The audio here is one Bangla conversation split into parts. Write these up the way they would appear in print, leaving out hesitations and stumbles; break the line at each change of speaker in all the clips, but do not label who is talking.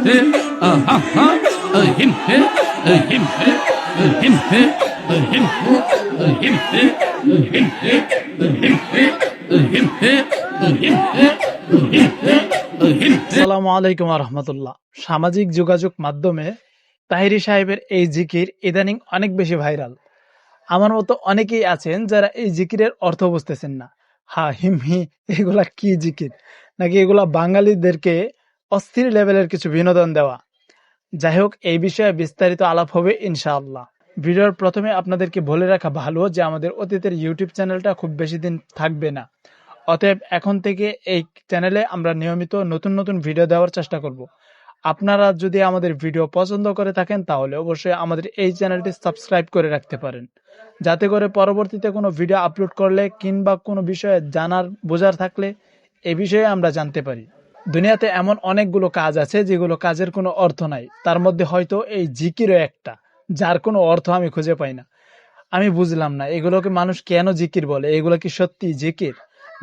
he, ha ha, him he, him he, him he, him he, him he, him he, him he, him he, him he, him he, him he।
আসসালামু আলাইকুম ওয়া রাহমাতুল্লাহ। সামাজিক যোগাযোগ মাধ্যমে তাহিরি সাহেবের এই জিকির ইদানিং অনেক বেশি ভাইরাল। আমার মতো অনেকেই আছেন যারা এই জিকিরের অর্থ বুঝতেছেন না। হা হিম হি এগুলা কি জিকির, নাকি এগুলা বাঙালিদেরকে অস্থির লেভেলের কিছু বিনোদন দেওয়া? যাই হোক, এই বিষয়ে বিস্তারিত আলাপ হবে ইনশাআল্লাহ। ভিডিওর প্রথমে আপনাদেরকে বলে রাখা ভালো যে আমাদের অতীতের ইউটিউব চ্যানেলটা খুব বেশি দিন থাকবে না। অতএব এখন থেকে এই চ্যানেলে আমরা নিয়মিত নতুন নতুন ভিডিও দেওয়ার চেষ্টা করব। আপনারা যদি আমাদের ভিডিও পছন্দ করে থাকেন তাহলে অবশ্যই আমাদের এই চ্যানেলটি সাবস্ক্রাইব করে রাখতে পারেন, যাতে করে পরবর্তীতে কোনো ভিডিও আপলোড করলে কিংবা কোনো বিষয়ে জানার বোঝার থাকলে এই বিষয়ে আমরা জানতে পারি। দুনিয়াতে এমন অনেকগুলো কাজ আছে যেগুলো কাজের কোনো অর্থ নাই, তার মধ্যে হয়তো এই জিকিরও একটা, যার কোনো অর্থ আমি খুঁজে পাই না। আমি বুঝলাম না এগুলোকে মানুষ কেন জিকির বলে। এগুলো কি সত্যি জিকির?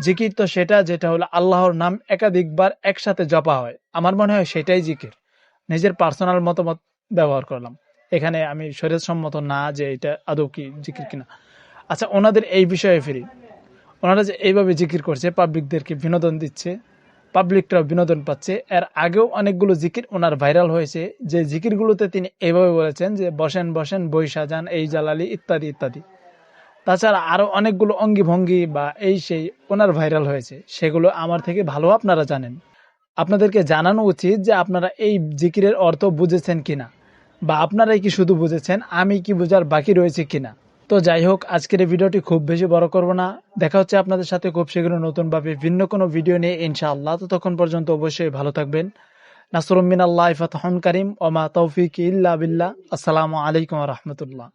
জিকির তো সেটা যেটা হলো আল্লাহর নাম একাধিকবার একসাথে জপা হয়। আমার মনে হয় সেটাই জিকির। নিজের পার্সোনাল মতামত ব্যবহার করলাম এখানে, আমি শরীয়তসম্মত না যে এটা আদৌ কি জিকির কিনা। আচ্ছা, ওনাদের এই বিষয়ে ফিরি। ওনারা যে এইভাবে জিকির করছে, পাবলিকদেরকে বিনোদন দিচ্ছে, পাবলিকরাও বিনোদন পাচ্ছে। এর আগেও অনেকগুলো জিকির ওনার ভাইরাল হয়েছে, যে জিকিরগুলোতে তিনি এইভাবে বলেছেন যে বসেন বসেন বৈশা যান এই জালালি ইত্যাদি ইত্যাদি। তাছাড়া আরো অনেকগুলো অঙ্গি ভঙ্গি বা এই সেই ওনার ভাইরাল হয়েছে, সেগুলো আমার থেকে ভালো আপনারা জানেন। আপনাদেরকে জানানো উচিত যে আপনারা এই জিকিরের অর্থ বুঝেছেন কিনা, বা আপনারাই কি শুধু বুঝেছেন, আমি কি বোঝার বাকি রয়েছে কিনা। তো যাই হোক, আজকের এই ভিডিওটি খুব বেশি বড় করব না। দেখা হচ্ছে আপনাদের সাথে খুব শীঘ্রই নতুনভাবে ভিন্ন কোনো ভিডিও নিয়ে ইনশাআল্লাহ। তো তখন পর্যন্ত অবশ্যই ভালো থাকবেন। নাসরুম মিনাল্লাহি ফাতহুন কারীম ওয়া মা তাওফীকি ইল্লা বিল্লাহ। আসসালামু আলাইকুম ওয়া রাহমাতুল্লাহ।